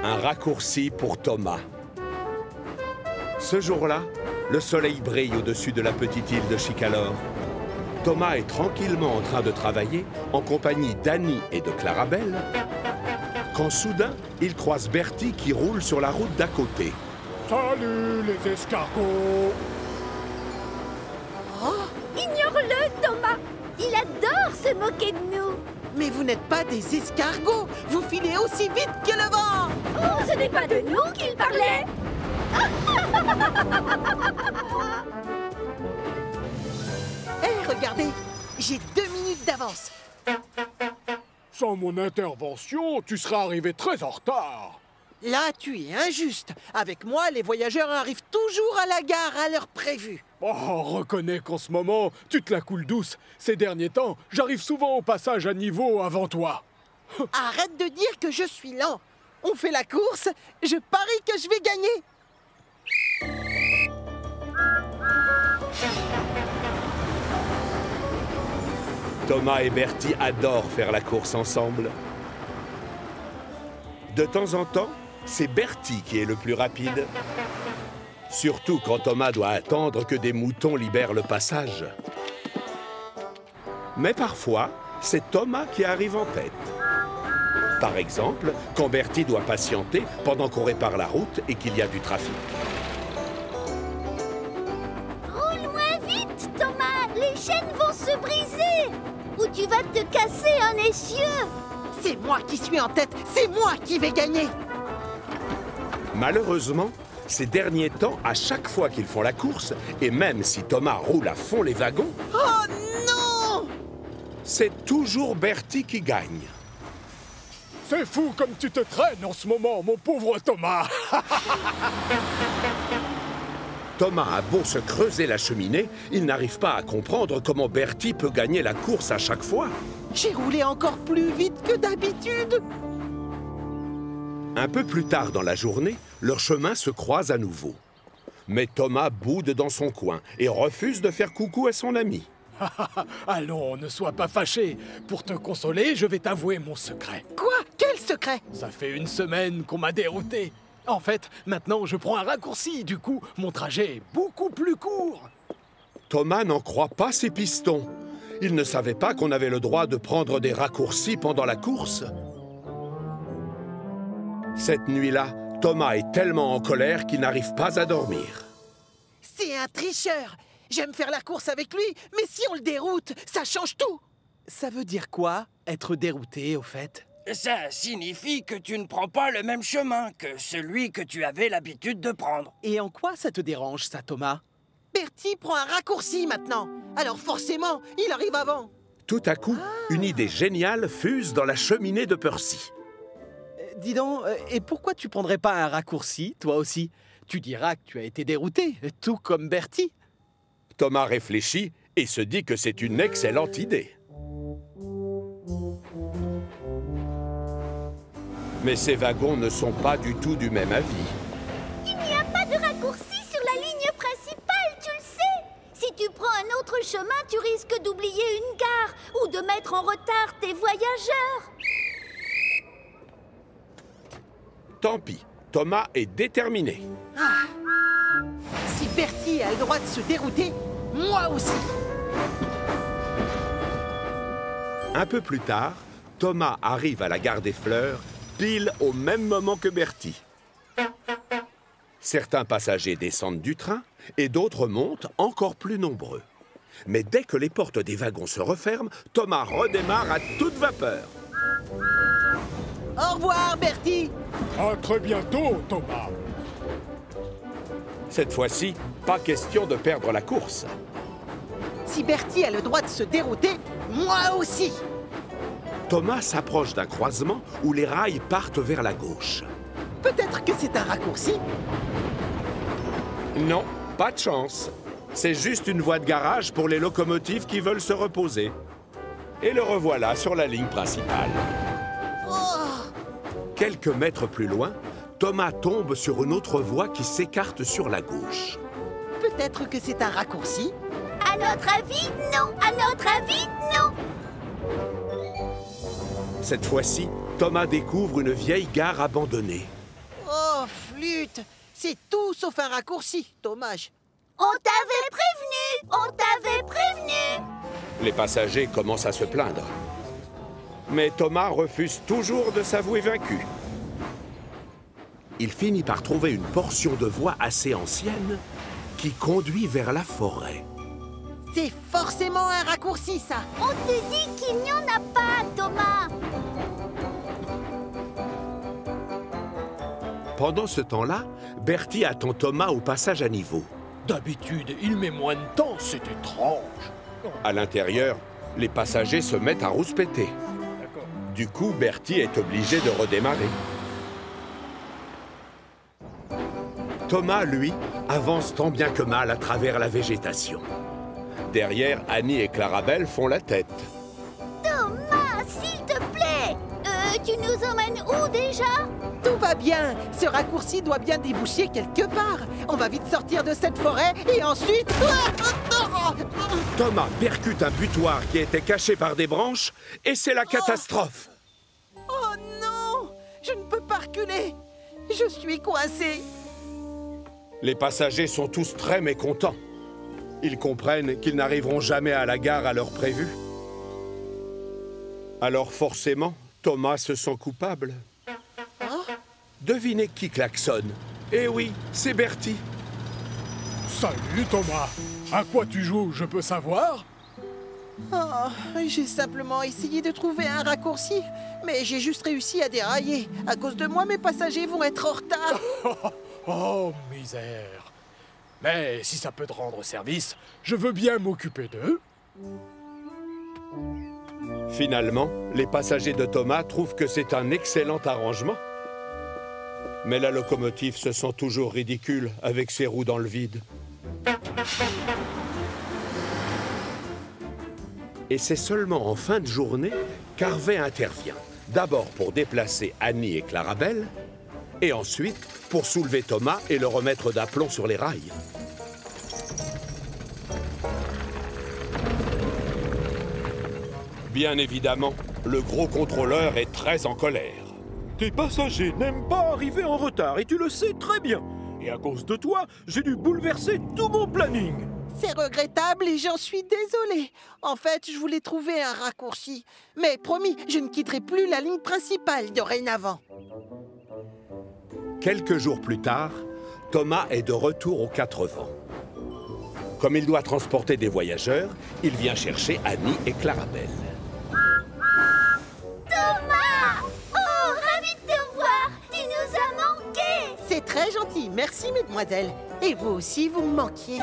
Un raccourci pour Thomas. Ce jour-là, le soleil brille au-dessus de la petite île de Chicalor. Thomas est tranquillement en train de travailler en compagnie d'Annie et de Clarabelle, quand soudain, il croise Bertie qui roule sur la route d'à côté. Salut les escargots! Oh, ignore-le, Thomas! Il adore se moquer de nous! Mais vous n'êtes pas des escargots! Vous filez aussi vite que le vent! Oh, ce n'est pas de nous qu'il parlait! Hé, regardez! J'ai 2 minutes d'avance! Sans mon intervention, tu seras arrivé très en retard. Là, tu es injuste. Avec moi, les voyageurs arrivent toujours à la gare à l'heure prévue. Oh, reconnais qu'en ce moment, tu te la coules douce. Ces derniers temps, j'arrive souvent au passage à niveau avant toi. Arrête de dire que je suis lent. On fait la course, je parie que je vais gagner. Thomas et Bertie adorent faire la course ensemble. De temps en temps, c'est Bertie qui est le plus rapide. Surtout quand Thomas doit attendre que des moutons libèrent le passage. Mais parfois, c'est Thomas qui arrive en tête. Par exemple, quand Bertie doit patienter pendant qu'on répare la route et qu'il y a du trafic. Roule moins vite, Thomas! Les chaînes vont se briser! Ou tu vas te casser un essieu! C'est moi qui suis en tête, c'est moi qui vais gagner. Malheureusement, ces derniers temps, à chaque fois qu'ils font la course, et même si Thomas roule à fond les wagons, Oh non! c'est toujours Bertie qui gagne. C'est fou comme tu te traînes en ce moment, mon pauvre Thomas. Thomas a beau se creuser la cheminée, il n'arrive pas à comprendre comment Bertie peut gagner la course à chaque fois. J'ai roulé encore plus vite que d'habitude. Un peu plus tard dans la journée, leurs chemins se croisent à nouveau. Mais Thomas boude dans son coin et refuse de faire coucou à son ami. Allons, ne sois pas fâché. Pour te consoler, je vais t'avouer mon secret. Quoi? Quel secret? Ça fait une semaine qu'on m'a dérouté. En fait, maintenant, je prends un raccourci. Du coup, mon trajet est beaucoup plus court. Thomas n'en croit pas ses pistons. Il ne savait pas qu'on avait le droit de prendre des raccourcis pendant la course. Cette nuit-là, Thomas est tellement en colère qu'il n'arrive pas à dormir. C'est un tricheur. J'aime faire la course avec lui, mais si on le déroute, ça change tout. Ça veut dire quoi, être dérouté, au fait? Ça signifie que tu ne prends pas le même chemin que celui que tu avais l'habitude de prendre. Et en quoi ça te dérange, ça, Thomas? Bertie prend un raccourci maintenant. Alors forcément, il arrive avant. Tout à coup, une idée géniale fuse dans la cheminée de Percy. Dis donc, et pourquoi tu prendrais pas un raccourci, toi aussi? Tu diras que tu as été dérouté, tout comme Bertie. Thomas réfléchit et se dit que c'est une excellente idée. Mais ces wagons ne sont pas du tout du même avis. Il n'y a pas de raccourci sur la ligne principale, tu le sais! Si tu prends un autre chemin, tu risques d'oublier une gare ou de mettre en retard tes voyageurs. Tant pis, Thomas est déterminé. Si Bertie a le droit de se dérouter, moi aussi. Un peu plus tard, Thomas arrive à la gare des Fleurs, pile au même moment que Bertie. Certains passagers descendent du train et d'autres montent encore plus nombreux. Mais dès que les portes des wagons se referment, Thomas redémarre à toute vapeur. Au revoir, Bertie. À très bientôt, Thomas. Cette fois-ci, pas question de perdre la course. Si Bertie a le droit de se dérouter, moi aussi. Thomas s'approche d'un croisement où les rails partent vers la gauche. Peut-être que c'est un raccourci. Non, pas de chance. C'est juste une voie de garage pour les locomotives qui veulent se reposer. Et le revoilà sur la ligne principale. Quelques mètres plus loin, Thomas tombe sur une autre voie qui s'écarte sur la gauche. Peut-être que c'est un raccourci. À notre avis, non! À notre avis, non! Cette fois-ci, Thomas découvre une vieille gare abandonnée. Oh, flûte! C'est tout sauf un raccourci, dommage. On t'avait prévenu! On t'avait prévenu! Les passagers commencent à se plaindre. Mais Thomas refuse toujours de s'avouer vaincu. Il finit par trouver une portion de voie assez ancienne qui conduit vers la forêt. C'est forcément un raccourci, ça. On te dit qu'il n'y en a pas, Thomas! Pendant ce temps-là, Bertie attend Thomas au passage à niveau. D'habitude, il met moins de temps, c'est étrange. À l'intérieur, les passagers se mettent à rouspéter. Du coup, Bertie est obligé de redémarrer. Thomas, lui, avance tant bien que mal à travers la végétation. Derrière, Annie et Clarabelle font la tête. Thomas, s'il te plaît! Tu nous emmènes où déjà? Tout va bien. Ce raccourci doit bien déboucher quelque part. On va vite sortir de cette forêt et ensuite... Thomas percute un butoir qui était caché par des branches et c'est la catastrophe. Oh non! Je ne peux pas reculer. Je suis coincé. Les passagers sont tous très mécontents. Ils comprennent qu'ils n'arriveront jamais à la gare à l'heure prévue. Alors forcément, Thomas se sent coupable. Devinez qui klaxonne? Eh oui, c'est Bertie. Salut Thomas. À quoi tu joues, je peux savoir? Oh, j'ai simplement essayé de trouver un raccourci, mais j'ai juste réussi à dérailler. À cause de moi, mes passagers vont être en retard. Oh, misère. Mais si ça peut te rendre service, je veux bien m'occuper d'eux. Finalement, les passagers de Thomas trouvent que c'est un excellent arrangement. Mais la locomotive se sent toujours ridicule avec ses roues dans le vide. Et c'est seulement en fin de journée qu'Harvey intervient. D'abord pour déplacer Annie et Clarabelle, et ensuite pour soulever Thomas et le remettre d'aplomb sur les rails. Bien évidemment, le gros contrôleur est très en colère. Tes passagers n'aiment pas arriver en retard et tu le sais très bien. Et à cause de toi, j'ai dû bouleverser tout mon planning. C'est regrettable et j'en suis désolée. En fait, je voulais trouver un raccourci. Mais promis, je ne quitterai plus la ligne principale dorénavant. Quelques jours plus tard, Thomas est de retour aux Quatre Vents. Comme il doit transporter des voyageurs, il vient chercher Annie et Clarabelle. Thomas! Oh, ravi de te voir! Tu nous as manqué! C'est très gentil, merci mesdemoiselles. Et vous aussi, vous me manquiez.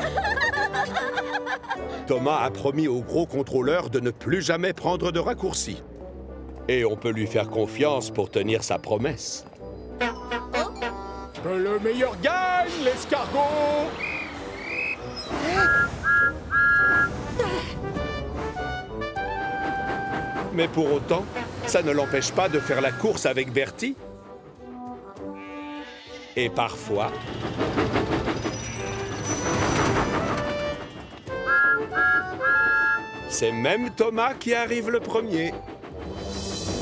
Thomas a promis au gros contrôleur de ne plus jamais prendre de raccourcis. Et on peut lui faire confiance pour tenir sa promesse. Que le meilleur gagne, l'escargot! Mais pour autant, ça ne l'empêche pas de faire la course avec Bertie. Et parfois... c'est même Thomas qui arrive le premier.